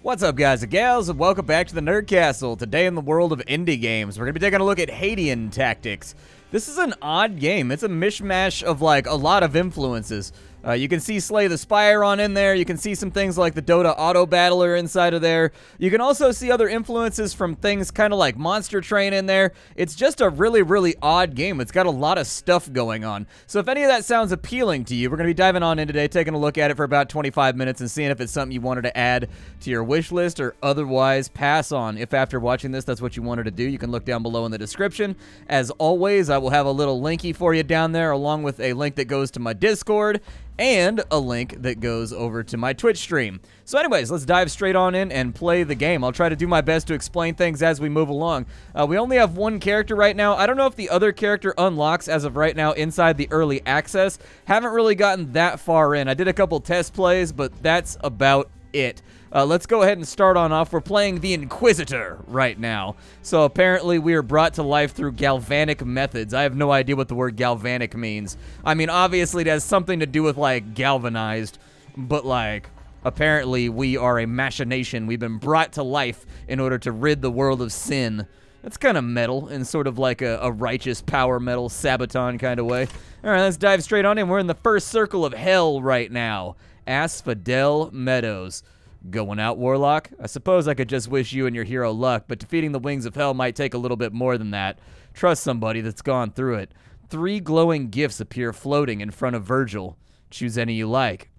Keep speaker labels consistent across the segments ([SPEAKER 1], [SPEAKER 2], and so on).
[SPEAKER 1] What's up, guys and gals, and welcome back to the Nerd Castle. Today in the world of indie games, we're going to be taking a look at Hadean Tactics. This is an odd game. It's a mishmash of, like, a lot of influences. You can see Slay the Spire on in there. You can see some things like the Dota Auto Battler inside of there. You can also see other influences from things kind of like Monster Train in there. It's just a really, really odd game. It's got a lot of stuff going on. So if any of that sounds appealing to you, we're going to be diving on in today, taking a look at it for about 25 minutes and seeing if it's something you wanted to add to your wish list or otherwise pass on. If after watching this, that's what you wanted to do, you can look down below in the description. As always, I will have a little linky for you down there, along with a link that goes to my Discord and a link that goes over to my Twitch stream. So anyways, let's dive straight on in and play the game. I'll try to do my best to explain things as we move along. We only have one character right now. I don't know if the other character unlocks as of right now inside the early access. Haven't really gotten that far in. I did a couple test plays, but that's about it. Let's go ahead and start on off. We're playing the Inquisitor right now. So apparently we are brought to life through galvanic methods. I have no idea what the word galvanic means. I mean, obviously it has something to do with, like, galvanized, but, like, apparently we are a machination. We've been brought to life in order to rid the world of sin. That's kind of metal in sort of like a righteous power metal Sabaton kind of way. All right, let's dive straight on in. We're in the first circle of hell right now. Asphodel Meadows. Going out, Warlock? I suppose I could just wish you and your hero luck, but defeating the wings of hell might take a little bit more than that. Trust somebody that's gone through it. 3 glowing gifts appear floating in front of Virgil. Choose any you like.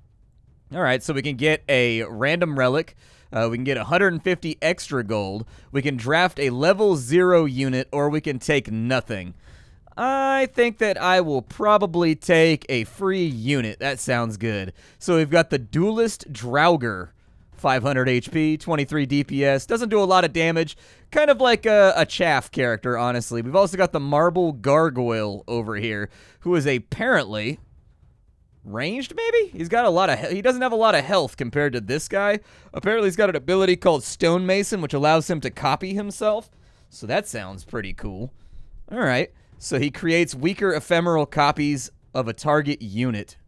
[SPEAKER 1] Alright, so we can get a random relic. We can get 150 extra gold. We can draft a level 0 unit, or we can take nothing. I think that I will probably take a free unit. That sounds good. So we've got the Duelist Draugr. 500 HP, 23 DPS, doesn't do a lot of damage, kind of like a chaff character, honestly. We've also got the Marble Gargoyle over here, who is apparently ranged, maybe? He doesn't have a lot of health compared to this guy. Apparently he's got an ability called Stonemason, which allows him to copy himself, so that sounds pretty cool. Alright, so he creates weaker ephemeral copies of a target unit.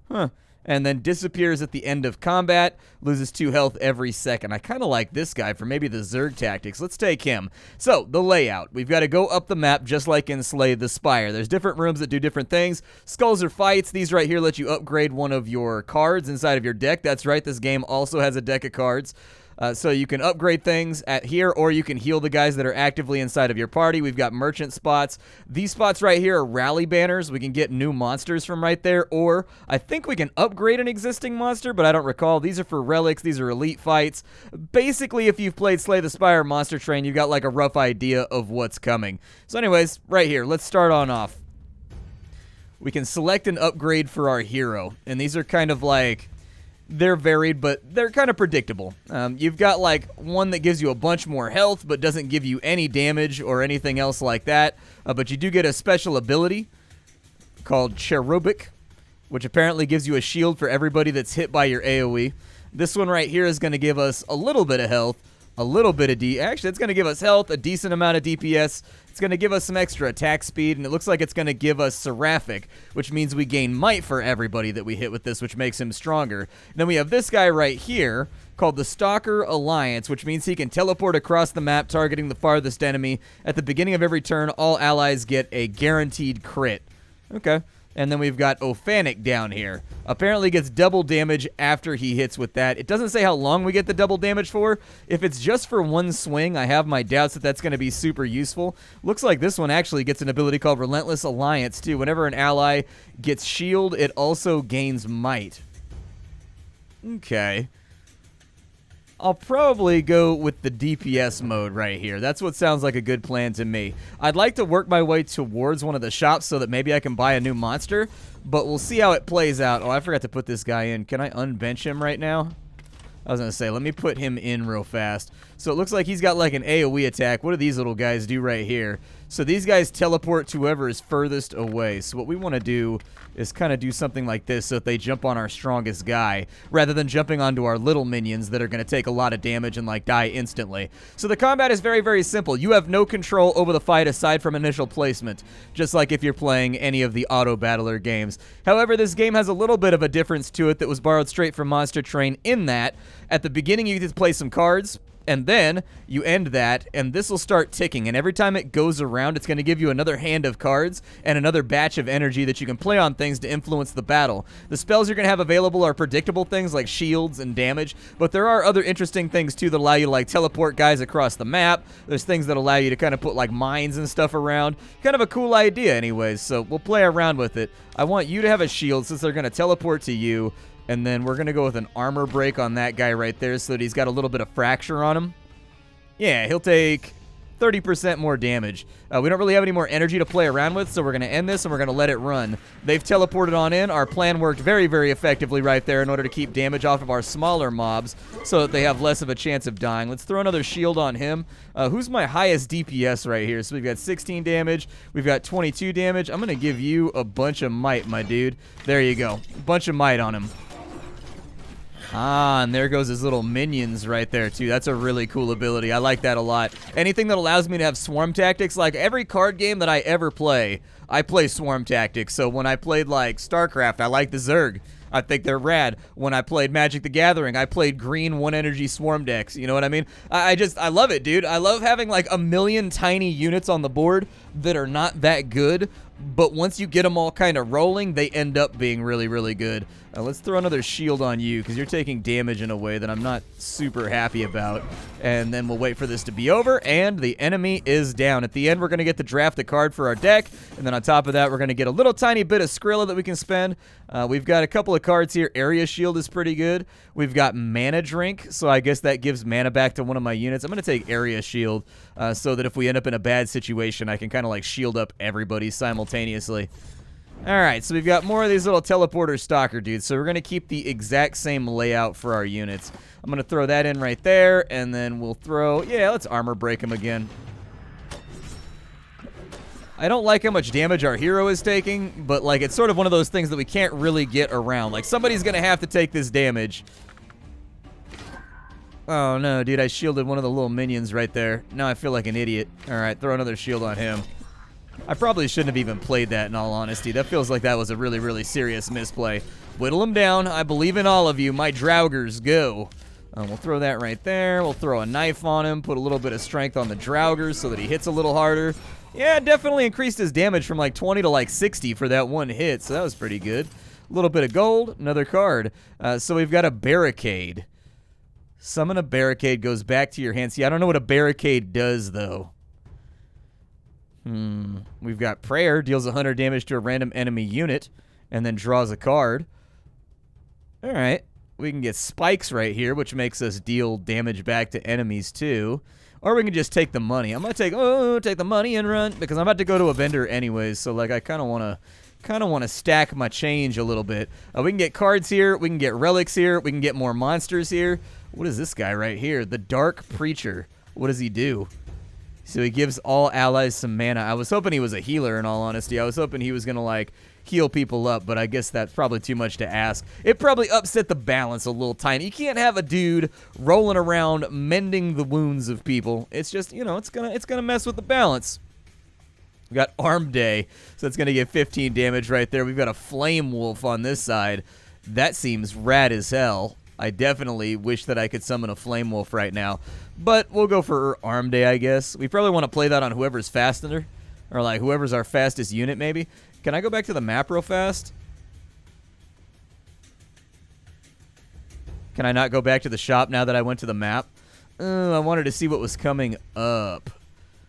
[SPEAKER 1] Huh. And then disappears at the end of combat, loses 2 health every second. I kind of like this guy for maybe the Zerg tactics. Let's take him. So, the layout. We've got to go up the map just like in Slay the Spire. There's different rooms that do different things. Skulls or fights. These right here let you upgrade one of your cards inside of your deck. That's right, this game also has a deck of cards. So you can upgrade things at here, or you can heal the guys that are actively inside of your party. We've got merchant spots. These spots right here are rally banners. We can get new monsters from right there, or I think we can upgrade an existing monster, but I don't recall. These are for relics. These are elite fights. Basically, if you've played Slay the Spire or Monster Train, you've got like a rough idea of what's coming. So anyways, right here, let's start on off. We can select an upgrade for our hero, and these are kind of like... they're varied, but they're kind of predictable. You've got, like, one that gives you a bunch more health, but doesn't give you any damage or anything else like that. But you do get a special ability called Cherubic, which apparently gives you a shield for everybody that's hit by your AoE. This one right here is going to give us a little bit of health, a little bit of actually, it's going to give us health, a decent amount of DPS. It's going to give us some extra attack speed, and it looks like it's going to give us Seraphic, which means we gain might for everybody that we hit with this, which makes him stronger. And then we have this guy right here called the Stalker Alliance, which means he can teleport across the map, targeting the farthest enemy. At the beginning of every turn, all allies get a guaranteed crit. Okay. And then we've got Ophanic down here. Apparently gets double damage after he hits with that. It doesn't say how long we get the double damage for. If it's just for one swing, I have my doubts that that's going to be super useful. Looks like this one actually gets an ability called Relentless Alliance, too. Whenever an ally gets shield, it also gains might. Okay. I'll probably go with the DPS mode right here. That's what sounds like a good plan to me. I'd like to work my way towards one of the shops so that maybe I can buy a new monster, but we'll see how it plays out. Oh, I forgot to put this guy in. Can I unbench him right now? I was going to say, let me put him in real fast. So it looks like he's got like an AoE attack. What do these little guys do right here? So these guys teleport to whoever is furthest away. So what we want to do is kind of do something like this so that they jump on our strongest guy rather than jumping onto our little minions that are going to take a lot of damage and like die instantly. So the combat is very, very simple. You have no control over the fight aside from initial placement, just like if you're playing any of the auto battler games. However, this game has a little bit of a difference to it that was borrowed straight from Monster Train in that At the beginning, you get to play some cards, and then you end that, and this will start ticking. And every time it goes around, it's going to give you another hand of cards and another batch of energy that you can play on things to influence the battle. The spells you're going to have available are predictable things like shields and damage, but there are other interesting things too that allow you to like teleport guys across the map. There's things that allow you to kind of put like mines and stuff around. Kind of a cool idea anyways, so we'll play around with it. I want you to have a shield since they're going to teleport to you. And then we're going to go with an armor break on that guy right there so that he's got a little bit of fracture on him. Yeah, he'll take 30% more damage. We don't really have any more energy to play around with, so we're going to end this and we're going to let it run. They've teleported on in. Our plan worked very, very effectively right there in order to keep damage off of our smaller mobs so that they have less of a chance of dying. Let's throw another shield on him. Who's my highest DPS right here? So we've got 16 damage. We've got 22 damage. I'm going to give you a bunch of might, my dude. There you go. A bunch of might on him. Ah, and there goes his little minions right there, too. That's a really cool ability. I like that a lot. Anything that allows me to have swarm tactics, like every card game that I ever play, I play swarm tactics. So when I played, like, StarCraft, I like the Zerg. I think they're rad. When I played Magic the Gathering, I played green 1 energy swarm decks. You know what I mean? I love it, dude. I love having, like, a million tiny units on the board that are not that good, but once you get them all kind of rolling, they end up being really, really good. Let's throw another shield on you because you're taking damage in a way that I'm not super happy about. And then we'll wait for this to be over, and the enemy is down. At the end, we're going to get to draft a card for our deck, and then on top of that, we're going to get a little tiny bit of Skrilla that we can spend. We've got a couple of cards here. Area Shield is pretty good. We've got Mana Drink, so I guess that gives mana back to one of my units. I'm going to take Area Shield so that if we end up in a bad situation, I can kind of like shield up everybody simultaneously. Alright, so we've got more of these little teleporter stalker dudes, so we're going to keep the exact same layout for our units. I'm going to throw that in right there, and then we'll throw... Yeah, let's armor break him again. I don't like how much damage our hero is taking, but like it's sort of one of those things that we can't really get around. Like somebody's going to have to take this damage. Oh no, dude, I shielded one of the little minions right there. Now I feel like an idiot. Alright, throw another shield on him. I probably shouldn't have even played that, in all honesty. That feels like that was a really, really serious misplay. Whittle him down. I believe in all of you. My Draugrs, go. We'll throw that right there. We'll throw a knife on him, put a little bit of strength on the Draugrs so that he hits a little harder. Yeah, definitely increased his damage from like 20 to like 60 for that one hit, so that was pretty good. A little bit of gold, another card. So we've got a barricade. Summon a barricade, goes back to your hand. See, I don't know what a barricade does, though. We've got Prayer, deals 100 damage to a random enemy unit, and then draws a card. Alright. We can get Spikes right here, which makes us deal damage back to enemies, too. Or we can just take the money. I'm going to take the money and run, because I'm about to go to a vendor anyways, so, like, I kind of want to stack my change a little bit. We can get cards here. We can get relics here. We can get more monsters here. What is this guy right here? The Dark Preacher. What does he do? So he gives all allies some mana. I was hoping he was a healer, in all honesty. I was hoping he was going to, like, heal people up, but I guess that's probably too much to ask. It probably upset the balance a little tiny. You can't have a dude rolling around mending the wounds of people. It's just, you know, it's gonna mess with the balance. We got Arm Day, so that's going to get 15 damage right there. We've got a Flame Wolf on this side. That seems rad as hell. I definitely wish that I could summon a Flame Wolf right now. But we'll go for Arm Day, I guess. We probably want to play that on whoever's faster. Or, like, whoever's our fastest unit, maybe. Can I go back to the map real fast? Can I not go back to the shop now that I went to the map? I wanted to see what was coming up.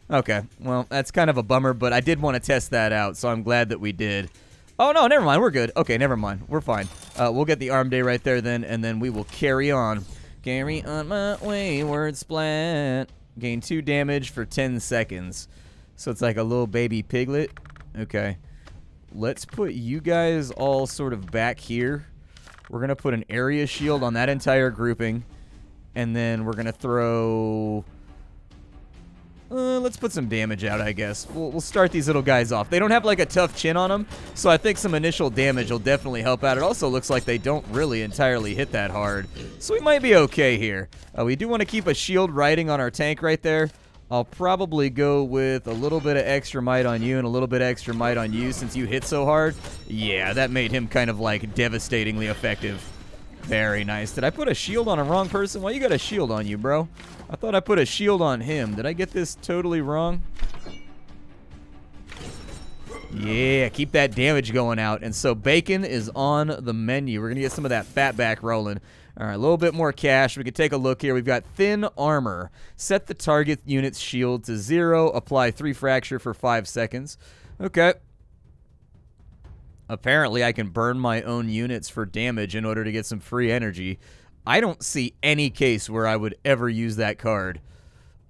[SPEAKER 1] Okay, well, that's kind of a bummer, but I did want to test that out, so I'm glad that we did. Oh, no, never mind. We're good. Okay, never mind. We're fine. We'll get the Arm Day right there then, and then we will carry on. Carry on my wayward Splat. Gain 2 damage for 10 seconds. So it's like a little baby piglet. Okay. Let's put you guys all sort of back here. We're going to put an area shield on that entire grouping. And then we're going to throw... let's put some damage out, I guess. We'll start these little guys off. They don't have, like, a tough chin on them, so I think some initial damage will definitely help out. It also looks like they don't really entirely hit that hard, so we might be okay here. We do want to keep a shield riding on our tank right there. I'll probably go with a little bit of extra might on you and a little bit of extra might on you since you hit so hard. Yeah, that made him kind of, like, devastatingly effective. Very nice. Did I put a shield on a wrong person? Why you got a shield on you, bro? I thought I put a shield on him. Did I get this totally wrong? Yeah, keep that damage going out. And so bacon is on the menu. We're going to get some of that fat back rolling. All right, a little bit more cash. We can take a look here. We've got thin armor. Set the target unit's shield to 0. Apply 3 fracture for 5 seconds. Okay. Apparently, I can burn my own units for damage in order to get some free energy. I don't see any case where I would ever use that card.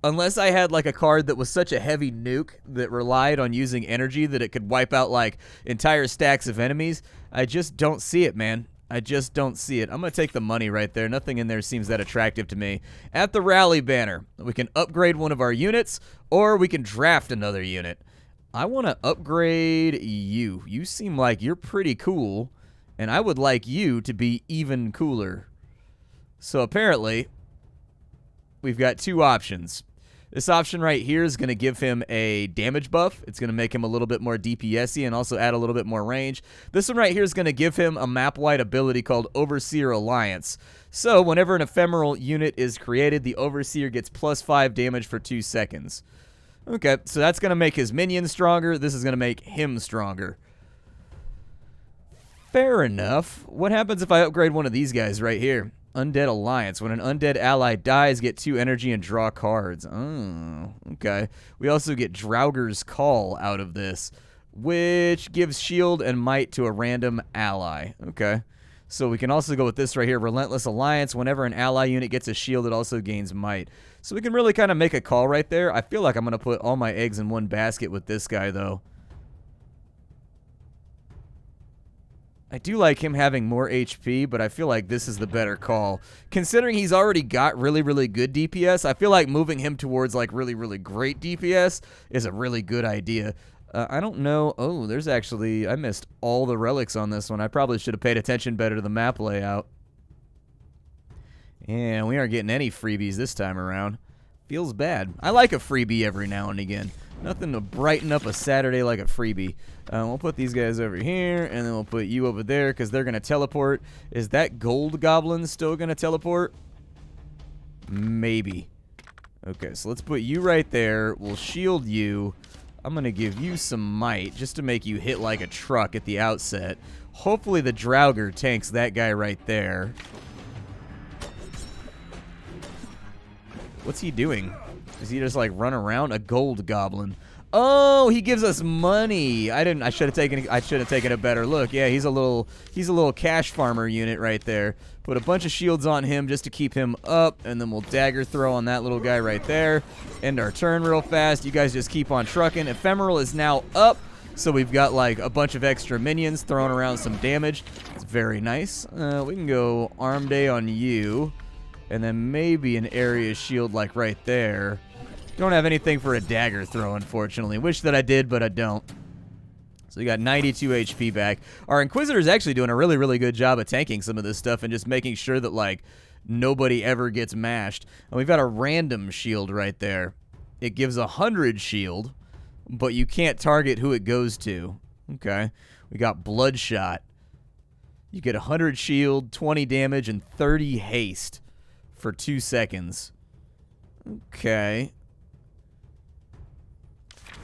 [SPEAKER 1] Unless I had like a card that was such a heavy nuke that relied on using energy that it could wipe out like entire stacks of enemies. I just don't see it, man. I just don't see it. I'm going to take the money right there. Nothing in there seems that attractive to me. At the rally banner, we can upgrade one of our units or we can draft another unit. I want to upgrade you. You seem like you're pretty cool, and I would like you to be even cooler. So apparently, we've got 2 options. This option right here is going to give him a damage buff. It's going to make him a little bit more DPS-y and also add a little bit more range. This one right here is going to give him a map-wide ability called Overseer Alliance. So whenever an ephemeral unit is created, the Overseer gets +5 damage for 2 seconds. Okay, so that's going to make his minions stronger. This is going to make him stronger. Fair enough. What happens if I upgrade one of these guys right here? Undead Alliance. When an undead ally dies, get 2 energy and draw cards. Oh, okay. We also get Draugr's Call out of this, which gives shield and might to a random ally. Okay. So we can also go with this right here, Relentless Alliance. Whenever an ally unit gets a shield, it also gains might. So we can really kind of make a call right there. I feel like I'm going to put all my eggs in one basket with this guy, though. I do like him having more HP, but I feel like this is the better call. Considering he's already got really, really good DPS, I feel like moving him towards like really, really great DPS is a really good idea. I don't know. Oh, there's actually... I missed all the relics on this one. I probably should have paid attention better to the map layout. And we aren't getting any freebies this time around. Feels bad. I like a freebie every now and again. Nothing to brighten up a Saturday like a freebie. We'll put these guys over here, and then we'll put you over there because they're going to teleport. Is that gold goblin still going to teleport? Maybe. Okay, so let's put you right there. We'll shield you. I'm going to give you some might just to make you hit like a truck at the outset. Hopefully the Draugr tanks that guy right there. What's he doing? Is he just like run around? A gold goblin. Oh, he gives us money. I should have taken a better look. Yeah, he's a little cash farmer unit right there. Put a bunch of shields on him just to keep him up, and then we'll dagger throw on that little guy right there. End our turn real fast. You guys just keep on trucking. Ephemeral is now up, so we've got like a bunch of extra minions throwing around some damage. It's very nice. We can go Arm Day on you, and then maybe an area shield like right there. Don't have anything for a dagger throw, unfortunately. Wish that I did, but I don't. So we got 92 HP back. Our Inquisitor's actually doing a really, really good job of tanking some of this stuff and just making sure that, like, nobody ever gets mashed. And we've got a random shield right there. It gives 100 shield, but you can't target who it goes to. Okay. We got Bloodshot. You get 100 shield, 20 damage, and 30 haste for 2 seconds. Okay.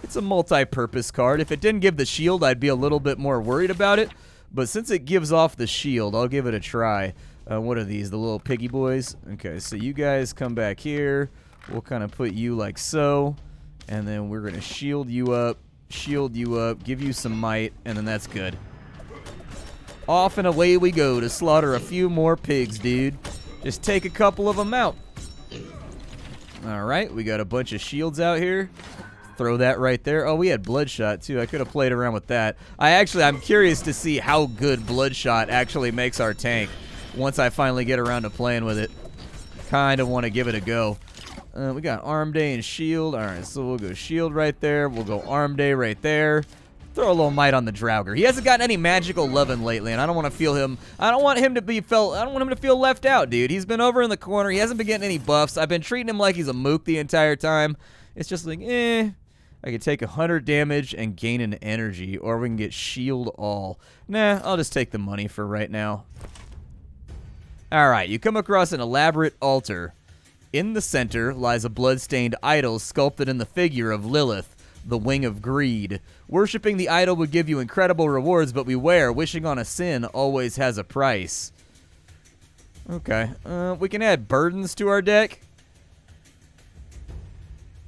[SPEAKER 1] It's a multi-purpose card. If it didn't give the shield, I'd be a little bit more worried about it. But since it gives off the shield, I'll give it a try. What are these? The little piggy boys? Okay, so you guys come back here. We'll kind of put you like so. And then we're going to shield you up, give you some might, and then that's good. Off and away we go to slaughter a few more pigs, dude. Just take a couple of them out. All right, we got a bunch of shields out here. Throw that right there. Oh, we had Bloodshot, too. I could have played around with that. I'm curious to see how good Bloodshot actually makes our tank once I finally get around to playing with it. Kind of want to give it a go. We got Arm Day and Shield. All right, so we'll go Shield right there. We'll go Arm Day right there. Throw a little might on the Draugr. He hasn't gotten any magical loving lately, and I don't want to feel him. I don't want him to feel left out, dude. He's been over in the corner. He hasn't been getting any buffs. I've been treating him like he's a mook the entire time. It's just like, I could take 100 damage and gain an energy, or we can get shield all. Nah, I'll just take the money for right now. All right, you come across an elaborate altar. In the center lies a blood-stained idol sculpted in the figure of Lilith, the wing of greed. Worshipping the idol would give you incredible rewards, but beware, wishing on a sin always has a price. Okay, we can add burdens to our deck.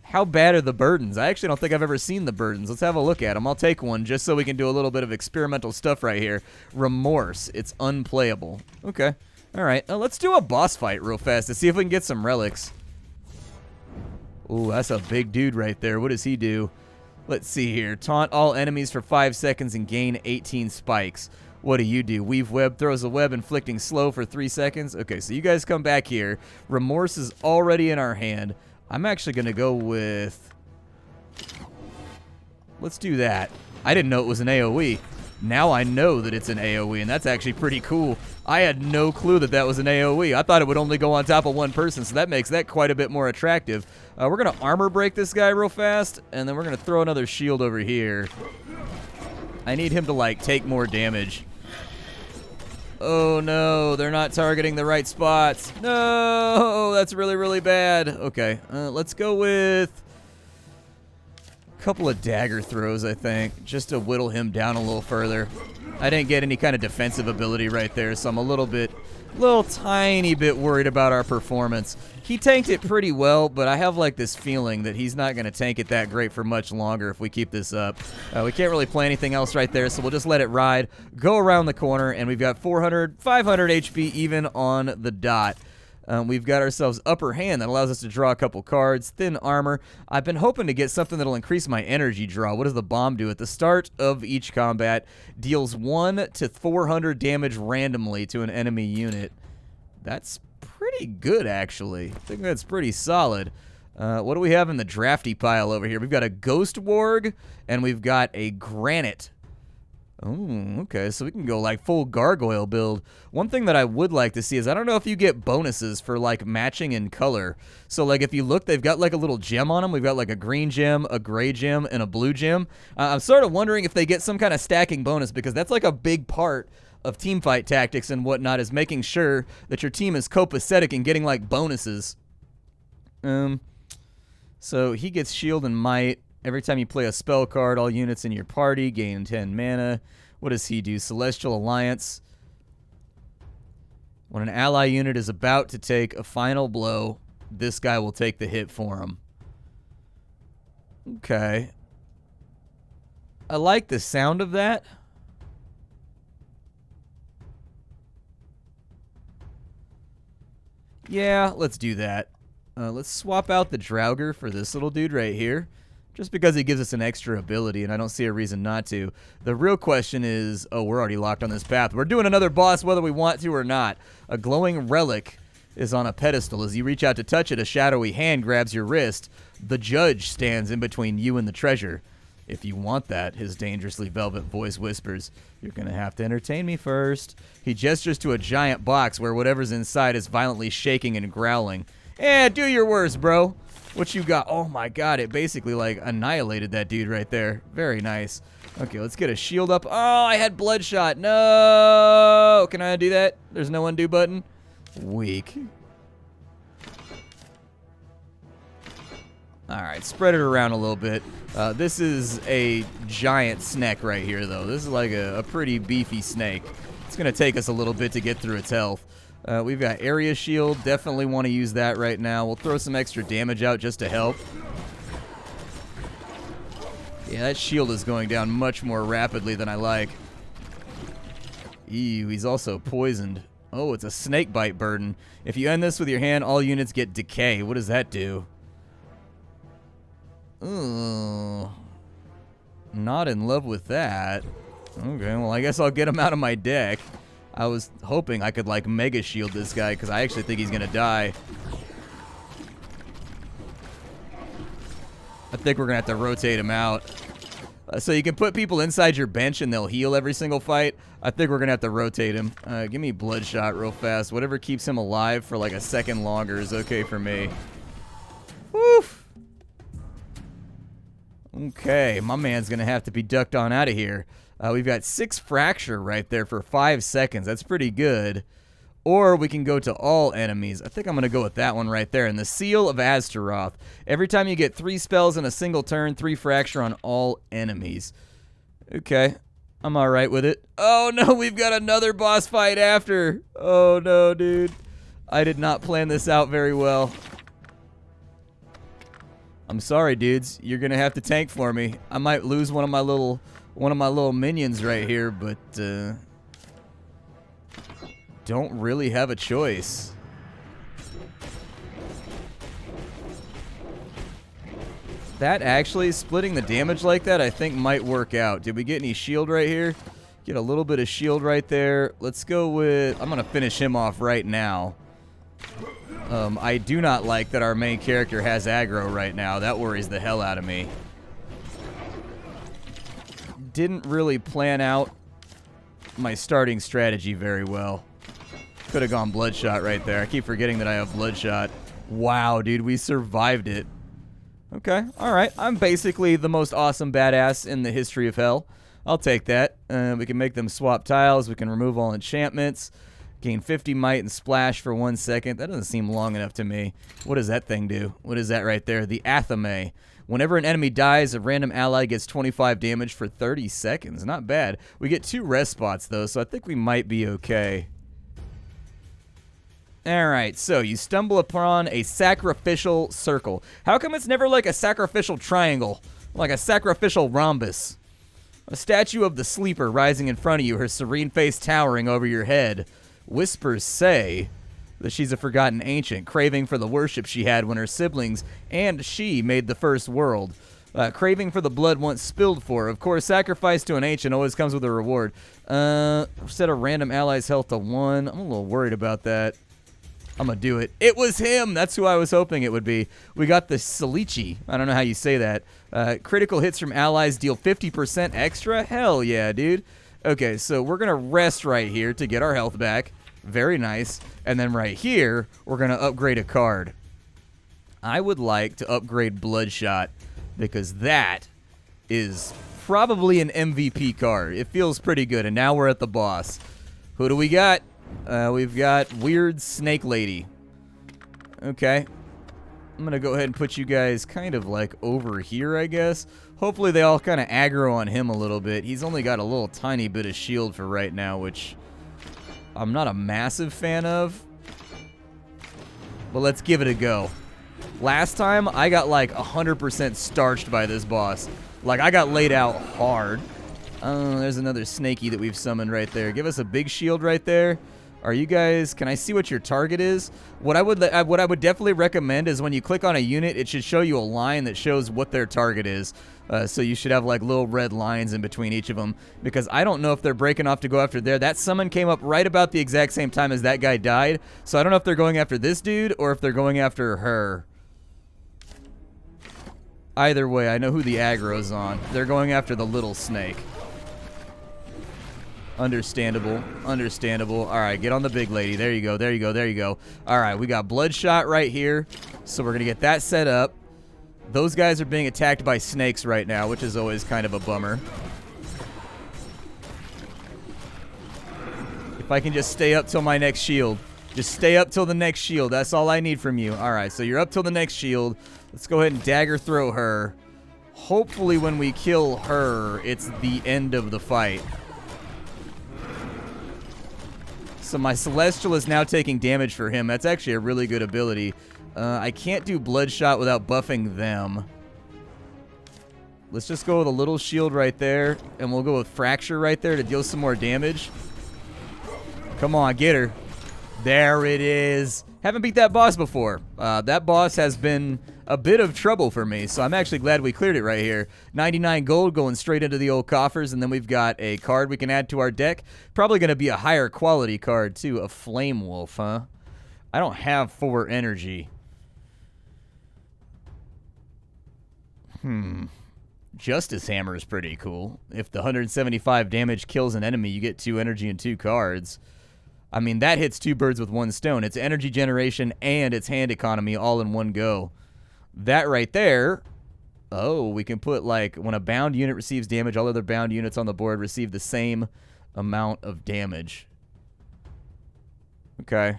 [SPEAKER 1] How bad are the burdens? I actually don't think I've ever seen the burdens. Let's have a look at them. I'll take one just so we can do a little bit of experimental stuff right here. Remorse. It's unplayable. Okay. All right. Let's do a boss fight real fast to see if we can get some relics. Ooh, that's a big dude right there. What does he do? Let's see here. Taunt all enemies for 5 seconds and gain 18 spikes. What do? Weave web, throws a web, inflicting slow for 3 seconds. Okay, so you guys come back here. Remorse is already in our hand. I'm actually going to go with... Let's do that. I didn't know it was an AoE. Now I know that it's an AoE, and that's actually pretty cool. I had no clue that that was an AoE. I thought it would only go on top of one person, so that makes that quite a bit more attractive. We're going to armor break this guy real fast, and then we're going to throw another shield over here. I need him to, like, take more damage. Oh, no, they're not targeting the right spots. No, that's really, really bad. Okay, let's go with a couple of dagger throws, I think, just to whittle him down a little further. I didn't get any kind of defensive ability right there, so I'm a little tiny bit worried about our performance. He tanked it pretty well, but I have like this feeling that he's not going to tank it that great for much longer if we keep this up. We can't really play anything else right there, so we'll just let it ride, go around the corner, and we've got 500 HP even on the dot. We've got ourselves upper hand that allows us to draw a couple cards. Thin armor. I've been hoping to get something that'll increase my energy draw. What does the bomb do? At the start of each combat, deals 1 to 400 damage randomly to an enemy unit. That's pretty good, actually. I think that's pretty solid. What do we have in the drafty pile over here? We've got a ghost warg, and we've got a granite. Oh, okay, so we can go like full gargoyle build. One thing that I would like to see is I don't know if you get bonuses for like matching in color. So like if you look, they've got like a little gem on them. We've got like a green gem, a gray gem, and a blue gem. I'm sort of wondering if they get some kind of stacking bonus, because that's like a big part of teamfight tactics and whatnot, is making sure that your team is copacetic and getting like bonuses. So he gets shield and might. Every time you play a spell card, all units in your party gain 10 mana. What does he do? Celestial Alliance. When an ally unit is about to take a final blow, this guy will take the hit for him. Okay. I like the sound of that. Yeah, let's do that. Let's swap out the Draugr for this little dude right here. Just because he gives us an extra ability, and I don't see a reason not to. The real question is, oh, we're already locked on this path. We're doing another boss whether we want to or not. A glowing relic is on a pedestal. As you reach out to touch it, a shadowy hand grabs your wrist. The judge stands in between you and the treasure. If you want that, his dangerously velvet voice whispers, you're going to have to entertain me first. He gestures to a giant box where whatever's inside is violently shaking and growling. Do your worst, bro. What you got? Oh my god, it basically like annihilated that dude right there. Very nice. Okay, let's get a shield up. Oh, I had bloodshot. No! Can I undo that? There's no undo button? Weak. Alright, spread it around a little bit. This is a giant snake right here, though. This is like a pretty beefy snake. It's going to take us a little bit to get through its health. We've got area shield. Definitely want to use that right now. We'll throw some extra damage out just to help. Yeah, that shield is going down much more rapidly than I like. Ew, he's also poisoned. Oh, it's a snake bite burden. If you end this with your hand, all units get decay. What does that do? Ooh, not in love with that. Okay, well, I guess I'll get him out of my deck. I was hoping I could, like, mega shield this guy, because I actually think he's going to die. I think we're going to have to rotate him out. So you can put people inside your bench and they'll heal every single fight. I think we're going to have to rotate him. Give me bloodshot real fast. Whatever keeps him alive for, like, a second longer is okay for me. Woof. Okay, my man's going to have to be ducked on out of here. We've got 6 fracture right there for 5 seconds. That's pretty good. Or we can go to all enemies. I think I'm going to go with that one right there. And the Seal of Astaroth. Every time you get 3 spells in a single turn, 3 fracture on all enemies. Okay. I'm alright with it. Oh no, we've got another boss fight after. Oh no, dude. I did not plan this out very well. I'm sorry, dudes. You're going to have to tank for me. I might lose one of my little minions right here, but don't really have a choice. That actually, splitting the damage like that, I think might work out. Did we get any shield right here? Get a little bit of shield right there. Let's go with... I'm going to finish him off right now. I do not like that our main character has aggro right now. That worries the hell out of me. Didn't really plan out my starting strategy very well. Could have gone Bloodshot right there. I keep forgetting that I have Bloodshot. Wow, dude, we survived it. Okay, alright. I'm basically the most awesome badass in the history of hell. I'll take that. We can make them swap tiles. We can remove all enchantments. Gain 50 might and splash for 1 second. That doesn't seem long enough to me. What does that thing do? What is that right there? The Athame. Whenever an enemy dies, a random ally gets 25 damage for 30 seconds. Not bad. We get 2 rest spots, though, so I think we might be okay. Alright, so you stumble upon a sacrificial circle. How come it's never like a sacrificial triangle? Like a sacrificial rhombus? A statue of the sleeper rising in front of you, her serene face towering over your head. Whispers say that she's a forgotten ancient, craving for the worship she had when her siblings and she made the first world. Craving for the blood once spilled for her. Of course, sacrifice to an ancient always comes with a reward. Set a random ally's health to 1. I'm a little worried about that. I'm gonna do it. It was him! That's who I was hoping it would be. We got the Salichi. I don't know how you say that. Critical hits from allies deal 50% extra? Hell yeah, dude. Okay, so we're gonna rest right here to get our health back. Very nice. And then right here, we're gonna upgrade a card. I would like to upgrade Bloodshot because that is probably an MVP card. It feels pretty good, and now we're at the boss. Who do we got? We've got Weird Snake Lady. Okay. I'm going to go ahead and put you guys kind of like over here, I guess. Hopefully they all kind of aggro on him a little bit. He's only got a little tiny bit of shield for right now, which I'm not a massive fan of. But let's give it a go. Last time, I got like 100% starched by this boss. Like, I got laid out hard. Oh, there's another snaky that we've summoned right there. Give us a big shield right there. Are you guys... Can I see what your target is? What I would definitely recommend is when you click on a unit, it should show you a line that shows what their target is. So you should have like little red lines in between each of them. Because I don't know if they're breaking off to go after there. That summon came up right about the exact same time as that guy died. So I don't know if they're going after this dude or if they're going after her. Either way, I know who the aggro's on. They're going after the little snake. Understandable. Understandable. All right, get on the big lady. There you go. There you go. There you go. All right, we got Bloodshot right here. So we're going to get that set up. Those guys are being attacked by snakes right now, which is always kind of a bummer. If I can just stay up till my next shield. Just stay up till the next shield. That's all I need from you. All right, so you're up till the next shield. Let's go ahead and dagger throw her. Hopefully when we kill her, it's the end of the fight. So my Celestial is now taking damage for him. That's actually a really good ability. I can't do Bloodshot without buffing them. Let's just go with a little shield right there, and we'll go with Fracture right there to deal some more damage. Come on, get her. There it is. Haven't beat that boss before. That boss has been a bit of trouble for me, so I'm actually glad we cleared it right here. 99 gold going straight into the old coffers, and then we've got a card we can add to our deck. Probably going to be a higher quality card, too. A Flame Wolf, huh? I don't have 4 energy. Justice Hammer is pretty cool. If the 175 damage kills an enemy, you get 2 energy and 2 cards. I mean, that hits 2 birds with 1 stone. It's energy generation and it's hand economy all in one go. That right there, oh, we can put like, when a bound unit receives damage, all other bound units on the board receive the same amount of damage. Okay.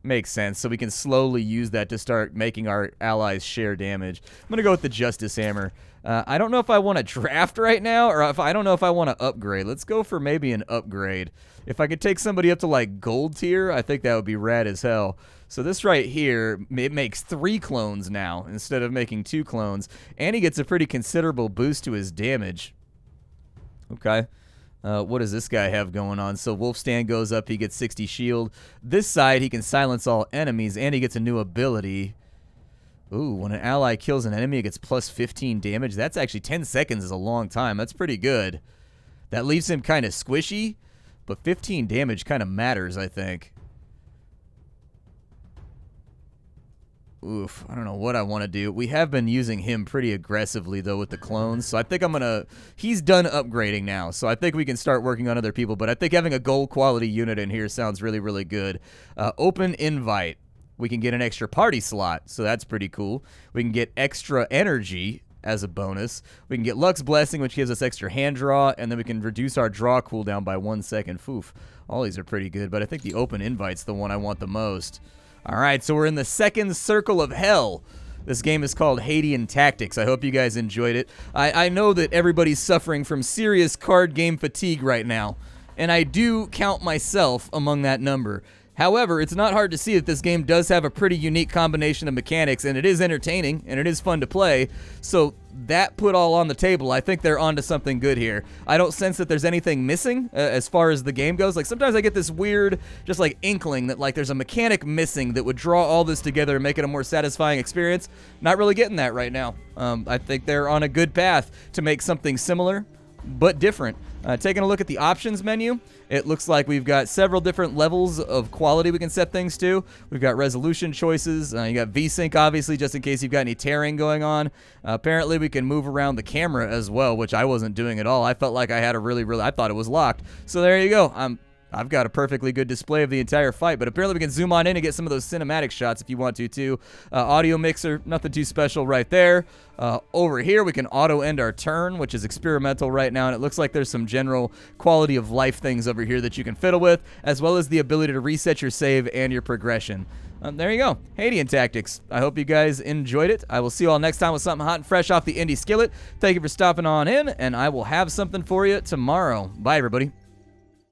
[SPEAKER 1] Makes sense. So we can slowly use that to start making our allies share damage. I'm going to go with the Justice Hammer. I don't know if I want to draft right now, or if I don't know if I want to upgrade. Let's go for maybe an upgrade. If I could take somebody up to like gold tier, I think that would be rad as hell. So this right here, it makes 3 clones now instead of making 2 clones. And he gets a pretty considerable boost to his damage. Okay. What does this guy have going on? So Wolf Stand goes up, he gets 60 shield. This side, he can silence all enemies, and he gets a new ability. Ooh, when an ally kills an enemy, it gets plus 15 damage. That's actually 10 seconds is a long time. That's pretty good. That leaves him kind of squishy, but 15 damage kind of matters, I think. Oof, I don't know what I want to do. We have been using him pretty aggressively, though, with the clones. So I think I'm going to... He's done upgrading now, so I think we can start working on other people. But I think having a gold quality unit in here sounds really, really good. Open invite. We can get an extra party slot, so that's pretty cool. We can get extra energy as a bonus. We can get Luck's Blessing, which gives us extra hand draw, and then we can reduce our draw cooldown by 1 second. Foof. All these are pretty good, but I think the open invite's the one I want the most. All right, so we're in the second circle of hell. This game is called Hadean Tactics. I hope you guys enjoyed it. I know that everybody's suffering from serious card game fatigue right now, and I do count myself among that number. However, it's not hard to see that this game does have a pretty unique combination of mechanics, and it is entertaining, and it is fun to play. So that put all on the table, I think they're onto something good here. I don't sense that there's anything missing as far as the game goes. Like, sometimes I get this weird, just like inkling that like there's a mechanic missing that would draw all this together and make it a more satisfying experience. Not really getting that right now. I think they're on a good path to make something similar, but different. Taking a look at the options menu, it looks like we've got several different levels of quality we can set things to. We've got resolution choices. You got VSync, obviously, just in case you've got any tearing going on. Apparently, we can move around the camera as well, which I wasn't doing at all. I felt like I had a I thought it was locked. So there you go. I've got a perfectly good display of the entire fight, but apparently we can zoom on in and get some of those cinematic shots if you want to, too. Audio mixer, nothing too special right there. Over here, we can auto-end our turn, which is experimental right now, and it looks like there's some general quality of life things over here that you can fiddle with, as well as the ability to reset your save and your progression. There you go. Hadean Tactics. I hope you guys enjoyed it. I will see you all next time with something hot and fresh off the indie skillet. Thank you for stopping on in, and I will have something for you tomorrow. Bye, everybody.